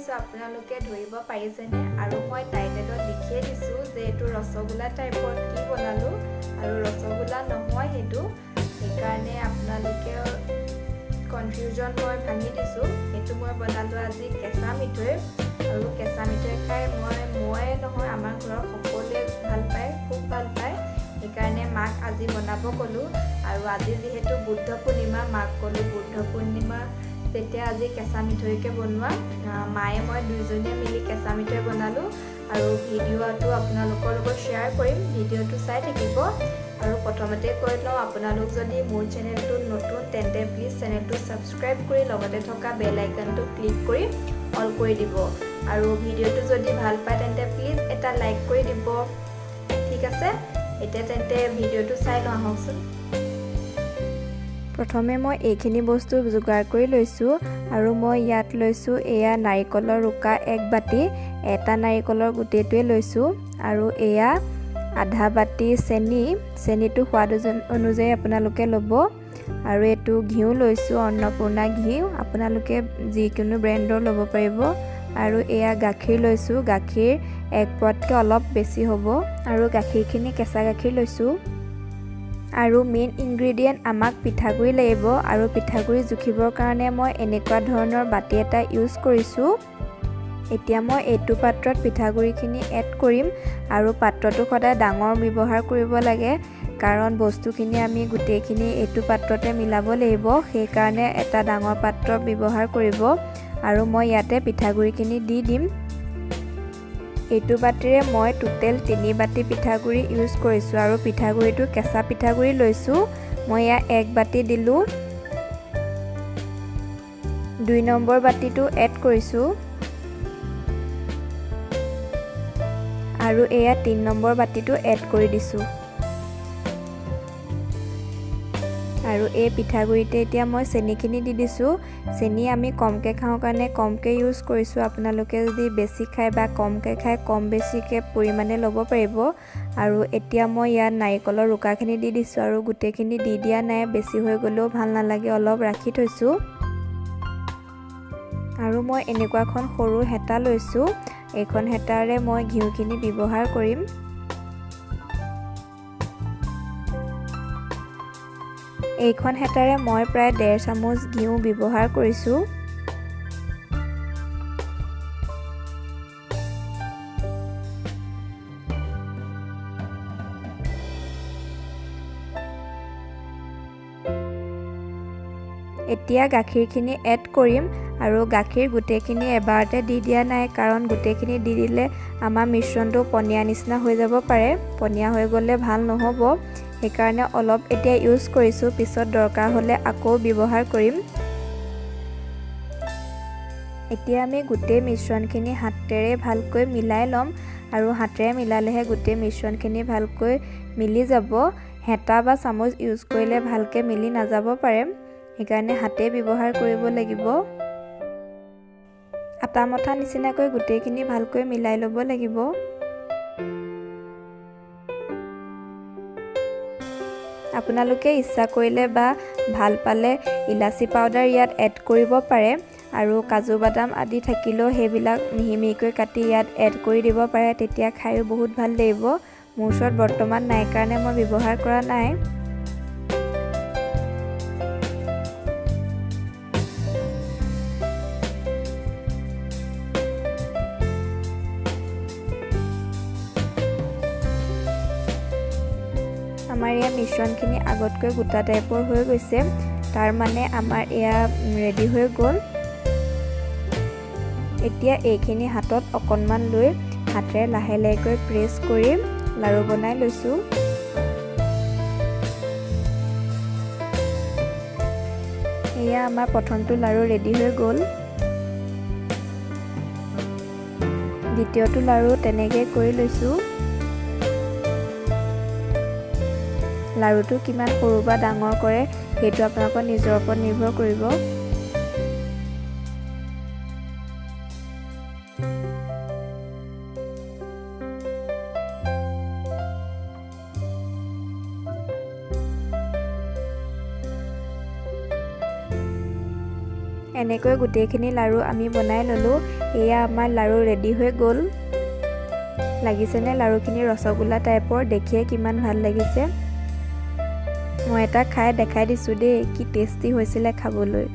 কৰিছো আপোনালোকে ধৰিব পাৰিছেনে আৰু মই টাইটেলত লিখিয়ে দিছো যে এটো ৰসগোল্লা টাইপত কি বনালো আৰু ৰসগোল্লা নহয় হেতু সেইকাৰণে আপোনালোকে কনফিউজন মই ভাঙি দিছো হেতু মই বনালো আজি কেঁচা মিঠৈ আৰু কেঁচা মিঠৈ খাই মই নহয় আমাৰ ঘৰৰ সকলোৱে ভাল পায় খুব ভাল পায় সেইকাৰণে মাক আজি বনাব কলো আৰু আজি যেহেতু বুদ্ধ পূৰ্ণিমা মাক কলো বুদ্ধ পূৰ্ণিমা তেতিয়া আজি কেঁচা মিঠৈকে বনোৱা মায়ে মই দুইজনে মিলি কেঁচা মিঠৈ বনালো আৰু ভিডিওটো আপোনালোকৰ লগত শেয়াৰ কৰিম ভিডিওটো চাই থাকিব আৰু প্ৰথমতে কৈ লওঁ আপোনালোক যদি মোৰ চেনেলটো নতুন তেন্তে প্লিজ চেনেলটো সাবস্ক্ৰাইব কৰি লগতে থকা বেল আইকনটো ক্লিক কৰি অল কৰি দিব আৰু ভিডিওটো যদি ভাল পায় তেন্তে প্লিজ এটা লাইক কৰি দিব ঠিক আছে এতিয়া তেন্তে ভিডিওটো চাই লওঁ আহকচোন প্ৰথমে মই এইখিনি বস্তু যোগাৰ কৰি লৈছো আৰু মই ইয়াত লৈছো এয়া নাৰিকলৰ ৰুকা এক বাটি এটা নাৰিকলৰ গুটেটোৱে লৈছো আৰু এয়া আধা বাটি চেনিটো সোৱাদ অনুযায়ী আপোনালোকে ল'ব আৰু এটো ঘিউ লৈছো অন্নপূৰ্ণা ঘিউ আপোনালোকে যিকোনো ব্ৰ্যান্ডৰ ল'ব পাৰিব আৰু এয়া গাখীৰ লৈছো গাখীৰ এক পোৱাতকৈ অলপ বেছি হ'ব আৰু গাখীৰখিনি কেঁচা গাখীৰ লৈছো আৰু মেইন ইনগ্ৰেডিয়েন্ট আমাক পিঠাগুৰি লাগিব আৰু পিঠাগুৰি জুখিবৰ কাৰণে মই এনেকুৱা ধৰণৰ বাটি এটা ইউজ কৰিছো এতিয়া মই এইটো পাত্ৰত পিঠাগুৰিখিনি এড কৰিম আৰু পাত্ৰটো সদায় ডাঙৰ ব্যৱহাৰ কৰিব লাগে কাৰণ বস্তুখিনি আমি গুটেখিনি এইটো পাত্ৰতে মিলাব লাগিব সেই কাৰণে এটা ডাঙৰ পাত্ৰ ব্যৱহাৰ কৰিব আৰু মই ইয়াতে পিঠাগুৰিখিনি দি দিম এইটো বাটিৰে মই টোটেল 3 বাটি পিঠাগুৰি ইউজ কৰিছো আৰু পিঠাগুৰিটো কেঁচা পিঠাগুৰি লৈছো মই ইয়া এক বাটি দিলো 2 নম্বৰ বাটিটো এড কৰিছো আৰু এয়া 3 নম্বৰ বাটিটো এড কৰি দিছো আৰু এই পিঠাগুৰিতে এতিয়া মই চেনিখিনি দি দিছো চেনি আমি কমকে খাওঁ কাৰণে কমকে ইউজ কৰিছো আপোনালোকে যদি বেছি খায় বা কমকে খায় কম বেছিকে পৰিমাণে ল'ব পাৰিব আৰু এতিয়া মই ইয়াত নাৰিকলৰ ৰুকাখিনি দি দিছো আৰু গুটেখিনি দি দিয়া নাই বেছি হৈ গলেও ভাল নালাগে অলপ ৰাখি থৈছো আৰু মই এনেকুৱাখন সৰু হেতা লৈছো এইখন হেতাৰে মই ঘিউখিনি ব্যৱহাৰ কৰিম এইখন হেতাৰে মই প্ৰায় 1.5 চামুচ ঘিউ ব্যৱহাৰ কৰিছো এতিয়া গাখীৰখিনি এড কৰিম আৰু গাখীৰ গুটেখিনি এবাৰতে দি দিয়া নাই কাৰণ গুটেখিনি দি দিলে আমাৰ মিশ্ৰণটো পনিয়া নিচিনা হৈ যাব পাৰে পনিয়া হৈ গলে ভাল নহব সেইকাৰণে অলপ এতিয়া ইউজ কৰিছো পিছত দৰকাৰ হলে আকৌ ব্যৱহাৰ কৰিম এতিয়া আমি গুটে মিশ্ৰণখিনি হাতেৰে ভালকৈ মিলাই লম আৰু হাতেৰে মিলালেহে গুটে মিশ্ৰণখিনি ভালকৈ মিলি যাব হেতা বা চামুচ ইউজ কৰিলে ভালকৈ মিলি নাযাব পাৰে সেইকাৰণে হাতে ব্যৱহাৰ কৰিব লাগিব আটা মথা নিচিনাকৈ গুটেখিনি ভালকৈ মিলাই ল'ব লাগিব আপোনালোকে ইচ্ছা কৰিলে বা ভাল পালে ইলাচি পাউডাৰ ইয়াত এড কৰিব পাৰে আৰু কাজু বাদাম আদি থাকিলেও হেবিলাক মিহিমিকৈ কাটি ইয়াত এড কৰি দিব পাৰে তেতিয়া খাইও বহুত ভাল লাগিব মোৰ ওচৰত বৰ্তমান নাই কাৰণে মই ব্যৱহাৰ কৰা নাই আমাৰ ইয়া মিশ্ৰণখিনি আগতকৈ গোটা টাইপৰ হৈ গৈছে তাৰ মানে আমাৰ ইয়া ৰেডি হৈ গ'ল এতিয়া এইখিনি হাতত অকনমান লৈ হাতেৰে লাহে লাহেকৈ প্ৰেছ কৰি লাৰু বনাই লৈছো এয়া আমাৰ প্ৰথমটো লাৰু ৰেডি হৈ গ'ল দ্বিতীয়টো লাৰু তেনেকৈ কৰি লৈছো লাৰুটো কিমান সৰু বা ডাঙৰ কৰে সেইটো আপোনালোকৰ নিজৰ ওপৰত নিৰ্ভৰ কৰিব এনেকৈ গোটেইখিনি লাড়ু আমি বনাই ল'লোঁ। এয়া আমাৰ লাড়ু ৰেডি হৈ গ'ল। লাগিছেনে লাড়ুখিনি ৰসগোল্লা টাইপৰ? দেখিয়ে কিমান ভাল লাগিছে। মই এটা খাই দেখাই দিছোঁ দেই, কি টেষ্টি হৈছিলে খাবলৈ।